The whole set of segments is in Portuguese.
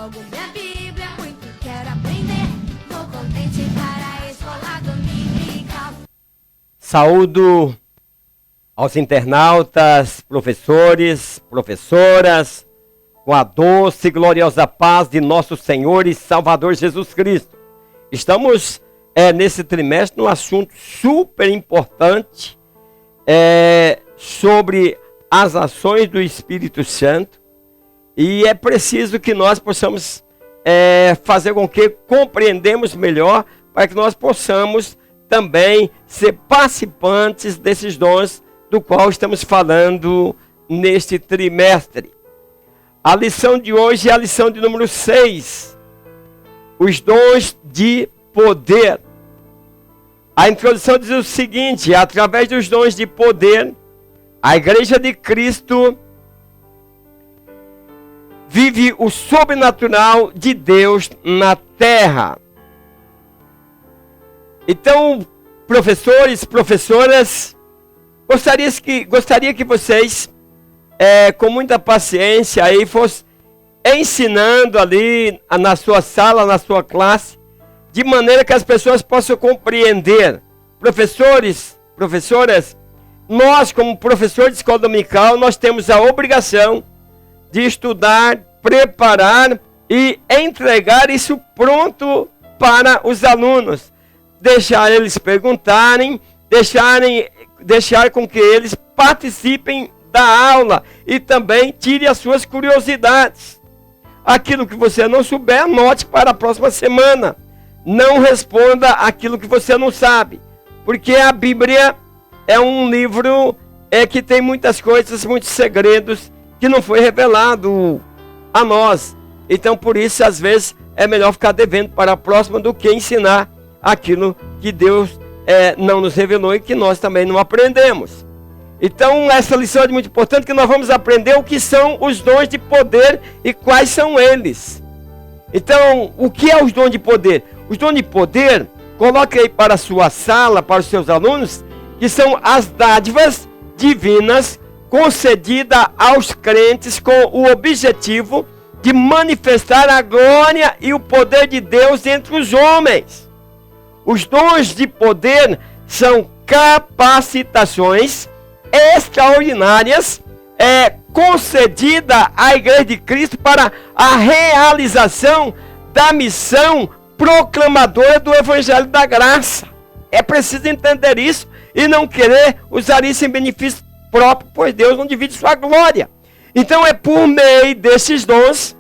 Jogo minha Bíblia, muito quero aprender. Vou contente para a escola dominical. Saúdo aos internautas, professores, professoras, com a doce e gloriosa paz de nosso Senhor e Salvador Jesus Cristo. Estamos nesse trimestre num assunto super importante sobre as ações do Espírito Santo, e é preciso que nós possamos fazer com que compreendamos melhor, para que nós possamos também ser participantes desses dons do qual estamos falando neste trimestre. A lição de hoje é a lição de número 6, os dons de poder. A introdução diz o seguinte: através dos dons de poder, a Igreja de Cristo vive o sobrenatural de Deus na terra. Então, professores, professoras, gostaria que vocês, com muita paciência, aí fossem ensinando ali na sua sala, na sua classe, de maneira que as pessoas possam compreender. Professores, professoras, nós como professor de escola dominical, nós temos a obrigação de estudar, preparar e entregar isso pronto para os alunos. Deixar eles perguntarem, deixar com que eles participem da aula e também tire as suas curiosidades. Aquilo que você não souber, anote para a próxima semana. Não responda aquilo que você não sabe, porque a Bíblia é um livro que tem muitas coisas, muitos segredos que não foi revelado a nós. Então, por isso, às vezes, é melhor ficar devendo para a próxima do que ensinar aquilo que Deus não nos revelou e que nós também não aprendemos. Então, essa lição é muito importante, que nós vamos aprender o que são os dons de poder e quais são eles. Então, o que é os dons de poder? Os dons de poder, coloque aí para a sua sala, para os seus alunos, que são as dádivas divinas concedidas aos crentes com o objetivo de manifestar a glória e o poder de Deus entre os homens. Os dons de poder são capacitações extraordinárias concedida à Igreja de Cristo para a realização da missão proclamadora do Evangelho da Graça. É preciso entender isso e não querer usar isso em benefício próprio, pois Deus não divide sua glória. Então é por meio desses dons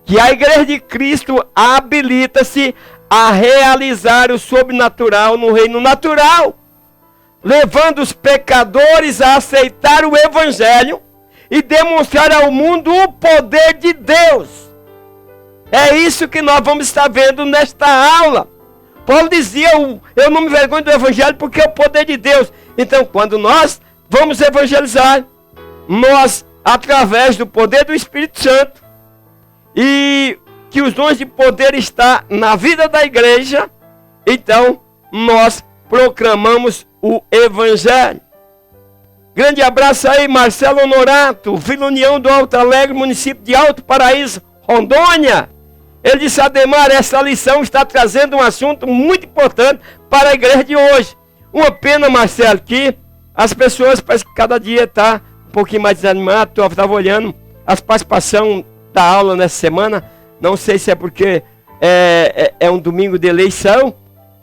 que a Igreja de Cristo habilita-se a realizar o sobrenatural no reino natural, levando os pecadores a aceitar o Evangelho e demonstrar ao mundo o poder de Deus. É isso que nós vamos estar vendo nesta aula. Paulo dizia: eu não me vergonho do Evangelho porque é o poder de Deus. Então, quando nós vamos evangelizar, nós, através do poder do Espírito Santo, e que os dons de poder estão na vida da igreja, então nós proclamamos o Evangelho. Grande abraço aí, Marcelo Honorato, Vila União do Alto Alegre, município de Alto Paraíso, Rondônia. Ele disse: Ademar, essa lição está trazendo um assunto muito importante para a igreja de hoje. Uma pena, Marcelo, que as pessoas parece que cada dia está um pouquinho mais desanimado. Eu estava olhando as participações da aula nessa semana. Não sei se é porque é um domingo de eleição.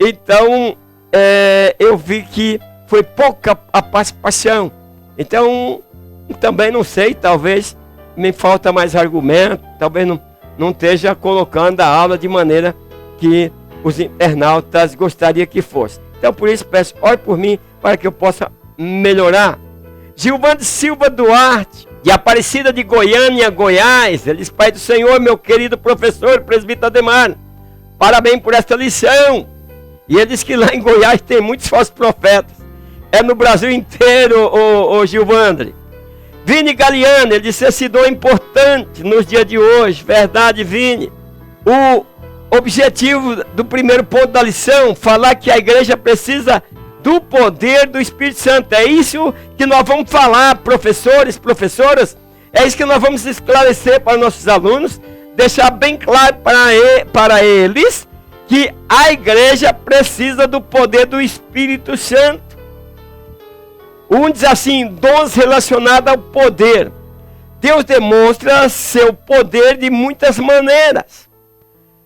Então, eu vi que foi pouca a participação. Então, também não sei, talvez me falta mais argumento, talvez não esteja colocando a aula de maneira que os internautas gostariam que fosse. Então, por isso, peço, ore por mim, para que eu possa melhorar. Gilvando Silva Duarte, de Aparecida de Goiânia, Goiás. Ele diz: Pai do Senhor, meu querido professor, presbítero Ademar, parabéns por esta lição. E ele diz que lá em Goiás tem muitos falsos profetas. É no Brasil inteiro, o Gilvandre. Vini Galiano, ele disse: esse dom é importante nos dias de hoje. Verdade, Vini. O objetivo do primeiro ponto da lição, falar que a igreja precisa do poder do Espírito Santo. É isso que nós vamos falar, professores, professoras. É isso que nós vamos esclarecer para nossos alunos, deixar bem claro para eles que a igreja precisa do poder do Espírito Santo. Um diz assim, dons relacionados ao poder. Deus demonstra seu poder de muitas maneiras.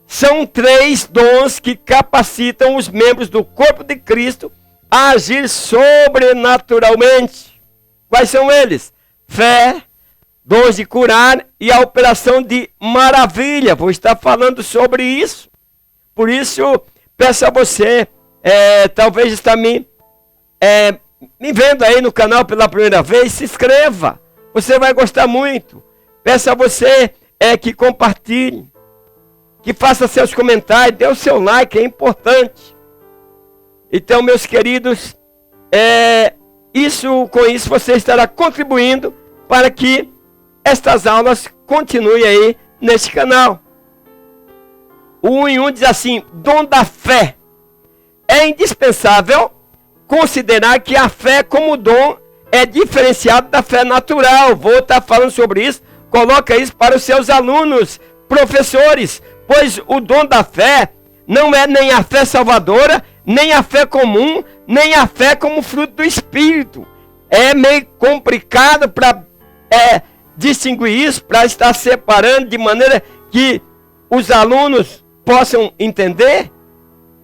São 3 dons que capacitam os membros do corpo de Cristo a agir sobrenaturalmente. Quais são eles? Fé, dons de curar e a operação de maravilha. Vou estar falando sobre isso. Por isso, peço a você, talvez está me vendo aí no canal pela primeira vez, se inscreva. Você vai gostar muito. Peço a você que compartilhe, que faça seus comentários, dê o seu like, é importante. Então, meus queridos, com isso você estará contribuindo para que estas aulas continuem aí neste canal. O 1 em 1 diz assim, dom da fé. É indispensável considerar que a fé como dom é diferenciado da fé natural. Vou estar falando sobre isso. Coloca isso para os seus alunos, professores. Pois o dom da fé não é nem a fé salvadora, nem a fé comum, nem a fé como fruto do Espírito. É meio complicado para distinguir isso, para estar separando de maneira que os alunos possam entender.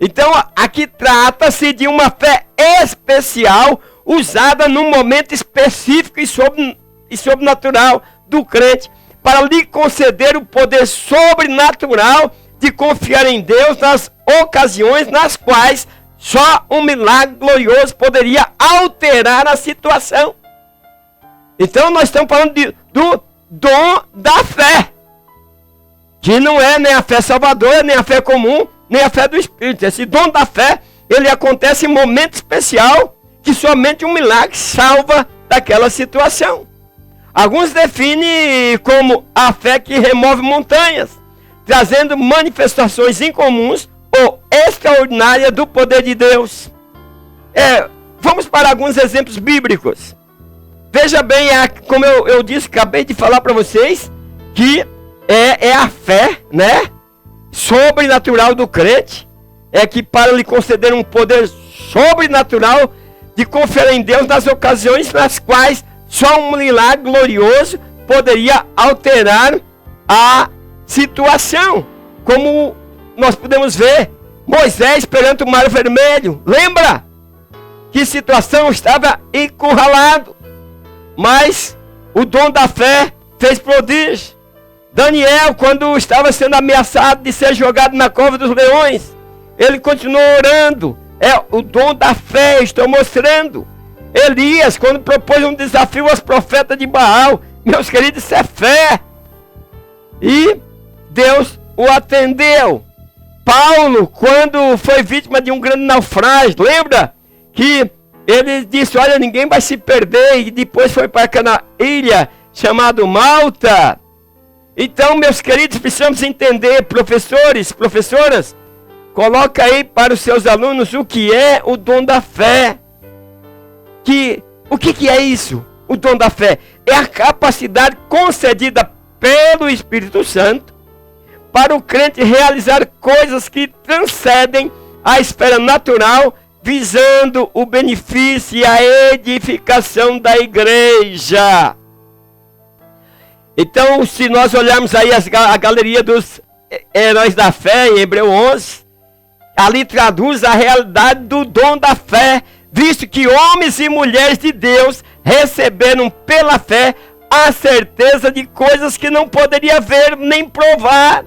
Então aqui trata-se de uma fé especial, usada num momento específico e sobrenatural do crente, para lhe conceder o poder sobrenatural de confiar em Deus nas ocasiões nas quais só um milagre glorioso poderia alterar a situação. Então nós estamos falando do dom da fé, que não é nem a fé salvadora, nem a fé comum, nem a fé do Espírito. Esse dom da fé, ele acontece em momento especial, que somente um milagre salva daquela situação. Alguns definem como a fé que remove montanhas, trazendo manifestações incomuns ou extraordinárias do poder de Deus. Vamos para alguns exemplos bíblicos. Veja bem, como eu disse, acabei de falar para vocês, que é a fé, né, sobrenatural do crente, que para lhe conceder um poder sobrenatural de confiar em Deus nas ocasiões nas quais só um milagre glorioso poderia alterar a situação. Como nós podemos ver, Moisés perante o Mar Vermelho. Lembra? Que situação estava encurralado. Mas o dom da fé fez prodígio. Daniel, quando estava sendo ameaçado de ser jogado na cova dos leões, ele continuou orando. O dom da fé, estou mostrando. Elias, quando propôs um desafio aos profetas de Baal, meus queridos, isso é fé. E Deus o atendeu. Paulo, quando foi vítima de um grande naufrágio, lembra? Que ele disse, olha, ninguém vai se perder. E depois foi para aquela ilha chamada Malta. Então, meus queridos, precisamos entender, professores, professoras, coloca aí para os seus alunos o que é o dom da fé. O que é isso? O dom da fé é a capacidade concedida pelo Espírito Santo para o crente realizar coisas que transcendem a esfera natural, visando o benefício e a edificação da igreja. Então, se nós olharmos aí a galeria dos heróis da fé, em Hebreu 11, ali traduz a realidade do dom da fé, visto que homens e mulheres de Deus receberam pela fé a certeza de coisas que não poderia ver nem provar.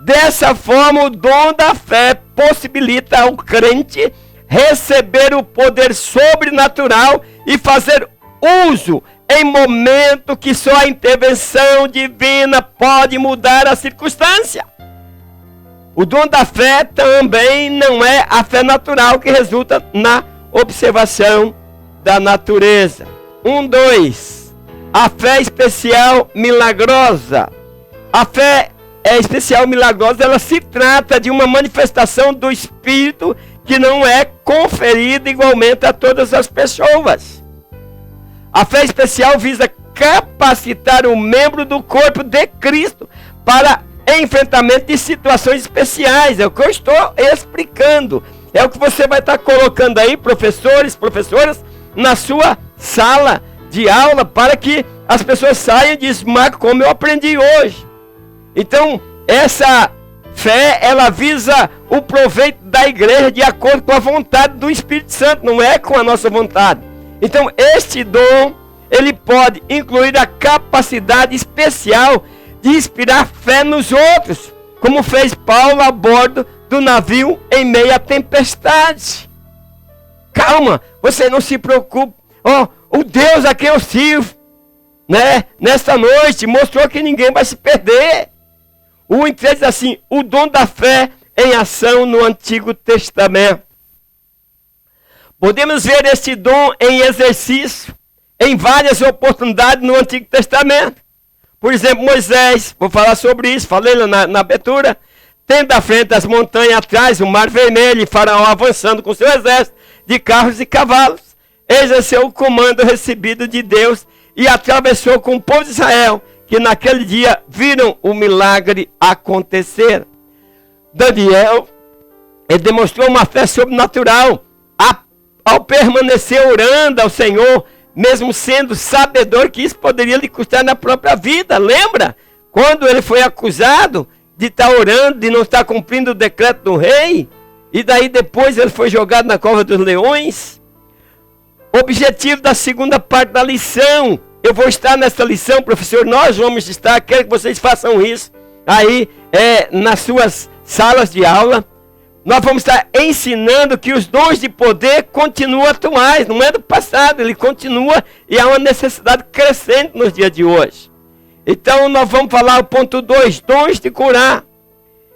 Dessa forma, o dom da fé possibilita ao crente receber o poder sobrenatural e fazer uso em momento que só a intervenção divina pode mudar a circunstância. O dom da fé também não é a fé natural que resulta na observação da natureza. 2. A fé especial milagrosa. A fé especial milagrosa, ela se trata de uma manifestação do Espírito que não é conferida igualmente a todas as pessoas. A fé especial visa capacitar o membro do corpo de Cristo para enfrentamento de situações especiais. É o que eu estou explicando. É o que você vai estar colocando aí, professores, professoras, na sua sala de aula, para que as pessoas saiam e dizem: Marco, como eu aprendi hoje. Então, essa fé, ela visa o proveito da igreja de acordo com a vontade do Espírito Santo, não é com a nossa vontade. Então, este dom, ele pode incluir a capacidade especial de inspirar fé nos outros, como fez Paulo a bordo do navio em meio à tempestade. Calma, você não se preocupe. O Deus a quem eu sirvo, né, nesta noite, mostrou que ninguém vai se perder. O inteiro diz assim: o dom da fé em ação no Antigo Testamento. Podemos ver este dom em exercício em várias oportunidades no Antigo Testamento. Por exemplo, Moisés, vou falar sobre isso, falei na abertura, tendo à frente as montanhas, atrás o Mar Vermelho, e Faraó avançando com seu exército de carros e cavalos, exerceu o comando recebido de Deus e atravessou com o povo de Israel, que naquele dia viram o milagre acontecer. Daniel, ele demonstrou uma fé sobrenatural ao permanecer orando ao Senhor, mesmo sendo sabedor que isso poderia lhe custar na própria vida. Lembra? Quando ele foi acusado de estar orando, de não estar cumprindo o decreto do rei, e daí depois ele foi jogado na cova dos leões. Objetivo da segunda parte da lição. Eu vou estar nessa lição, professor, nós vamos estar, quero que vocês façam isso aí nas suas salas de aula. Nós vamos estar ensinando que os dons de poder continuam atuais, não é do passado, ele continua e há uma necessidade crescente nos dias de hoje. Então nós vamos falar o ponto 2, dons de curar.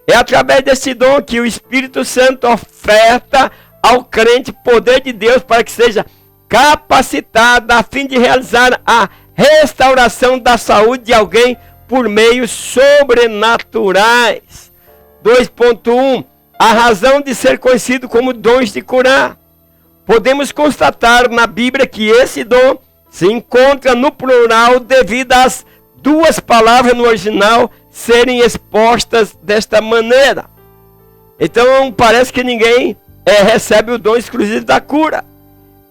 É através desse dom que o Espírito Santo oferta ao crente poder de Deus para que seja capacitado a fim de realizar a restauração da saúde de alguém por meios sobrenaturais. 2.1 A razão de ser conhecido como dons de curar. Podemos constatar na Bíblia que esse dom se encontra no plural devido às duas palavras no original serem expostas desta maneira. Então parece que ninguém recebe o dom exclusivo da cura.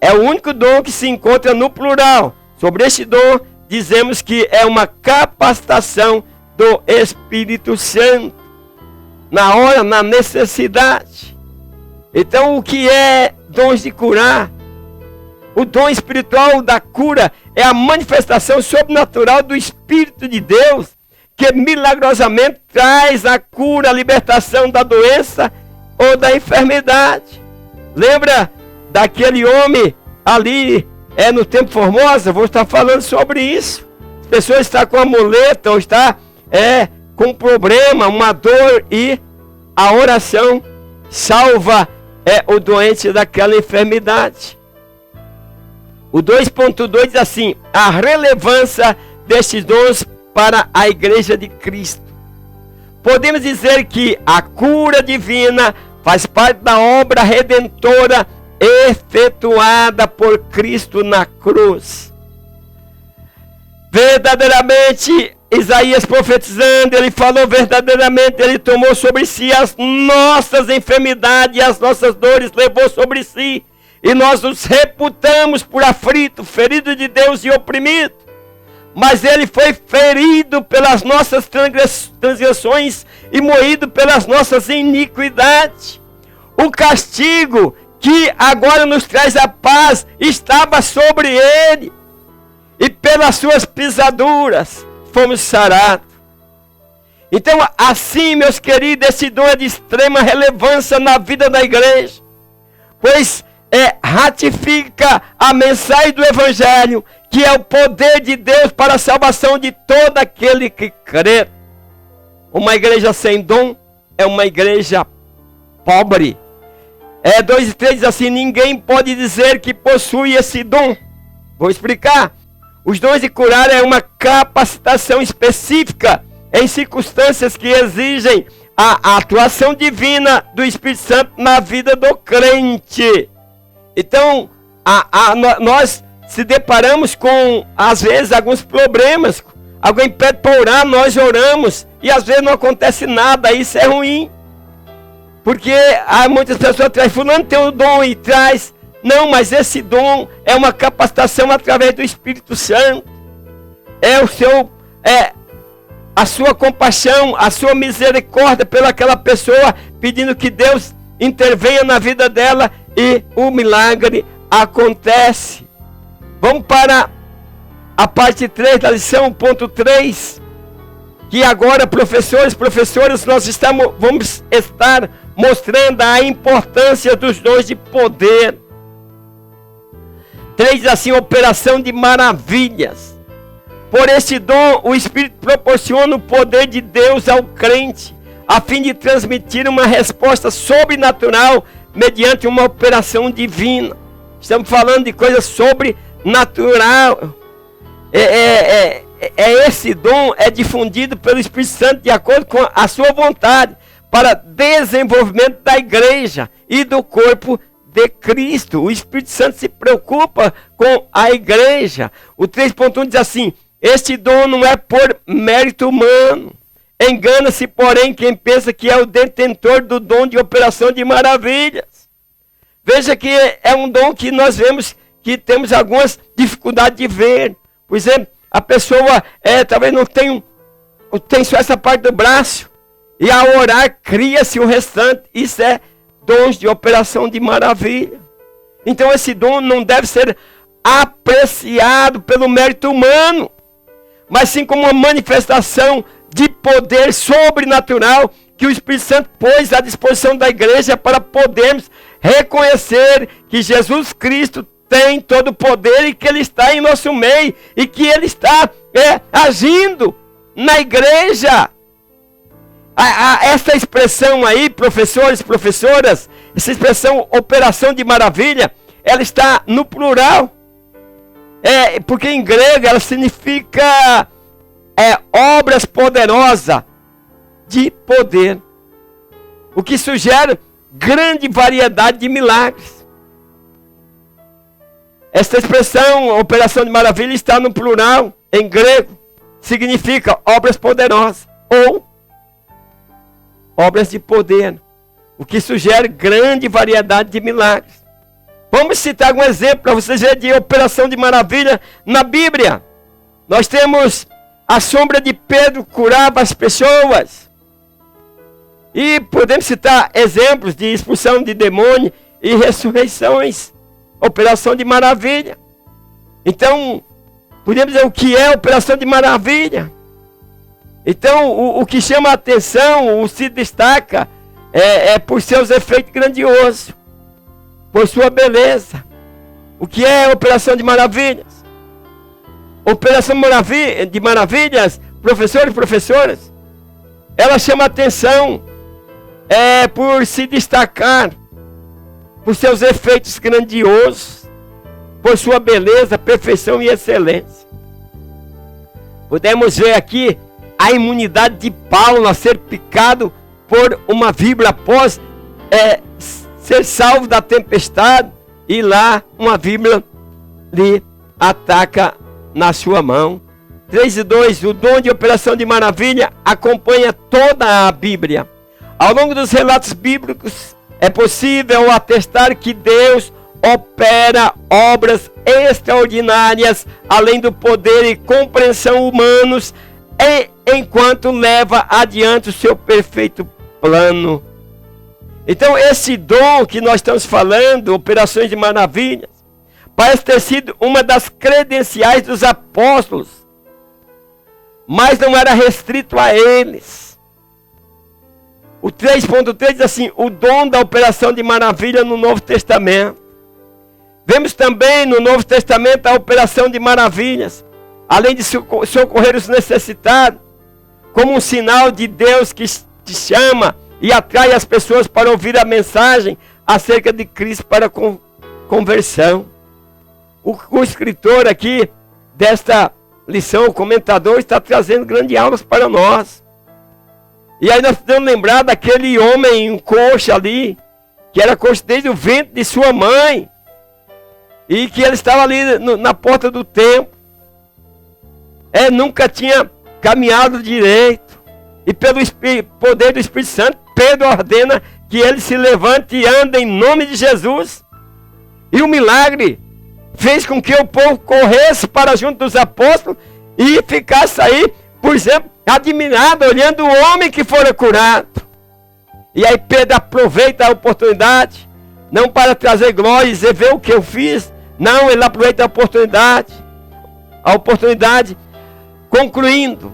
É o único dom que se encontra no plural. Sobre este dom, dizemos que é uma capacitação do Espírito Santo. Na hora, na necessidade. Então, o que é dons de curar? O dom espiritual da cura é a manifestação sobrenatural do Espírito de Deus, que milagrosamente traz a cura, a libertação da doença ou da enfermidade. Lembra daquele homem ali no Templo Formosa? Vou estar falando sobre isso. As pessoas estão com a muleta ou está com um problema, uma dor, e a oração salva o doente daquela enfermidade. O 2.2 diz assim: a relevância destes dons para a Igreja de Cristo. Podemos dizer que a cura divina faz parte da obra redentora efetuada por Cristo na cruz. Verdadeiramente, Isaías profetizando, ele falou verdadeiramente, ele tomou sobre si as nossas enfermidades e as nossas dores levou sobre si, e nós nos reputamos por aflito, ferido de Deus e oprimido. Mas ele foi ferido pelas nossas transgressões e moído pelas nossas iniquidades. O castigo que agora nos traz a paz estava sobre ele, e pelas suas pisaduras fomos sarados. Então, assim, meus queridos, esse dom é de extrema relevância na vida da igreja, pois ratifica a mensagem do Evangelho, que é o poder de Deus para a salvação de todo aquele que crê. Uma igreja sem dom é uma igreja pobre. 2 e 3 diz assim: ninguém pode dizer que possui esse dom. Vou explicar. Os dons de curar é uma capacitação específica em circunstâncias que exigem a atuação divina do Espírito Santo na vida do crente. Então, nós se deparamos com, às vezes, alguns problemas, Alguém pede para orar, nós oramos. E às vezes não acontece nada, isso é ruim. Porque há muitas pessoas trazem, fulano tem um dom e traz. Não, mas esse dom é uma capacitação através do Espírito Santo. A sua compaixão, a sua misericórdia pelaquela pessoa, pedindo que Deus intervenha na vida dela e o milagre acontece. Vamos para a parte 3 da lição, ponto 3. Que agora, professoras, nós vamos estar mostrando a importância dos dons de poder. 3 assim, operação de maravilhas. Por esse dom, o Espírito proporciona o poder de Deus ao crente, a fim de transmitir uma resposta sobrenatural mediante uma operação divina. Estamos falando de coisa sobrenatural. Esse dom é difundido pelo Espírito Santo de acordo com a sua vontade, para desenvolvimento da igreja e do corpo de Cristo. O Espírito Santo se preocupa com a igreja. O 3.1 diz assim: este dom não é por mérito humano. Engana-se, porém, quem pensa que é o detentor do dom de operação de maravilhas. Veja que é um dom que nós vemos que temos algumas dificuldades de ver. Por exemplo, a pessoa talvez não tem só essa parte do braço. E ao orar, cria-se o restante. Isso é dons de operação de maravilha. Então esse dom não deve ser apreciado pelo mérito humano, mas sim como uma manifestação de poder sobrenatural que o Espírito Santo pôs à disposição da igreja para podermos reconhecer que Jesus Cristo tem todo o poder e que Ele está em nosso meio e que Ele está agindo na igreja. Essa expressão aí, professores, professoras, essa expressão operação de maravilha, ela está no plural. Porque em grego ela significa obras poderosas de poder. O que sugere grande variedade de milagres. Essa expressão, operação de maravilha, está no plural, em grego. Significa obras poderosas ou obras de poder. O que sugere grande variedade de milagres. Vamos citar algum exemplo para vocês verem de operação de maravilha na Bíblia. Nós temos a sombra de Pedro curava as pessoas. E podemos citar exemplos de expulsão de demônio e ressurreições. Operação de maravilha. Então, podemos dizer o que é operação de maravilha. Então, o que chama a atenção, o se destaca, por seus efeitos grandiosos, por sua beleza. O que é operação de maravilhas? Operação de maravilhas, professores e professoras, ela chama a atenção por se destacar, por seus efeitos grandiosos, por sua beleza, perfeição e excelência. Podemos ver aqui a imunidade de Paulo a ser picado por uma víbora após ser salvo da tempestade, e lá uma víbora lhe ataca na sua mão. 3:2, o dom de operação de maravilha acompanha toda a Bíblia. Ao longo dos relatos bíblicos é possível atestar que Deus opera obras extraordinárias além do poder e compreensão humanos, enquanto leva adiante o seu perfeito plano. Então esse dom que nós estamos falando, operações de maravilhas, parece ter sido uma das credenciais dos apóstolos, mas não era restrito a eles. O 3.3 diz assim: o dom da operação de maravilha no Novo Testamento. Vemos também no Novo Testamento a operação de maravilhas, além de socorrer os necessitados, como um sinal de Deus que te chama e atrai as pessoas para ouvir a mensagem acerca de Cristo para conversão. O escritor aqui desta lição, o comentador, está trazendo grandes aulas para nós. E aí nós podemos lembrar daquele homem coxo ali, que era coxo desde o ventre de sua mãe, e que ele estava ali na porta do templo. Nunca tinha caminhar direito. E pelo poder do Espírito Santo, Pedro ordena que ele se levante e ande em nome de Jesus. E o milagre fez com que o povo corresse para junto dos apóstolos e ficasse aí, por exemplo, admirado, olhando o homem que fora curado. E aí Pedro aproveita a oportunidade, não para trazer glória e dizer, vê o que eu fiz. Não, ele aproveita a oportunidade, concluindo,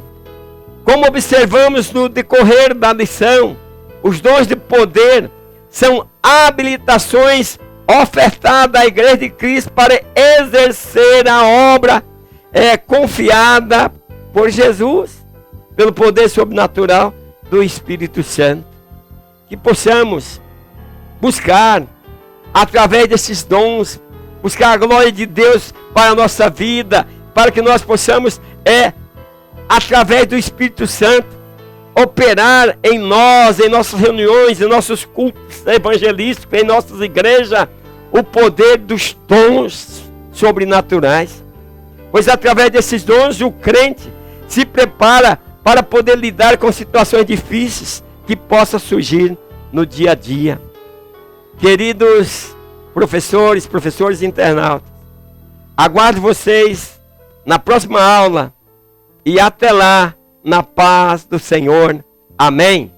como observamos no decorrer da lição, os dons de poder são habilitações ofertadas à Igreja de Cristo para exercer a obra confiada por Jesus, pelo poder sobrenatural do Espírito Santo. Que possamos buscar, através desses dons, buscar a glória de Deus para a nossa vida, para que nós possamos, através do Espírito Santo, operar em nós, em nossas reuniões, em nossos cultos evangelísticos, em nossas igrejas, o poder dos dons sobrenaturais. Pois através desses dons, o crente se prepara para poder lidar com situações difíceis que possam surgir no dia a dia. Queridos professores internautas, aguardo vocês na próxima aula e até lá, na paz do Senhor. Amém.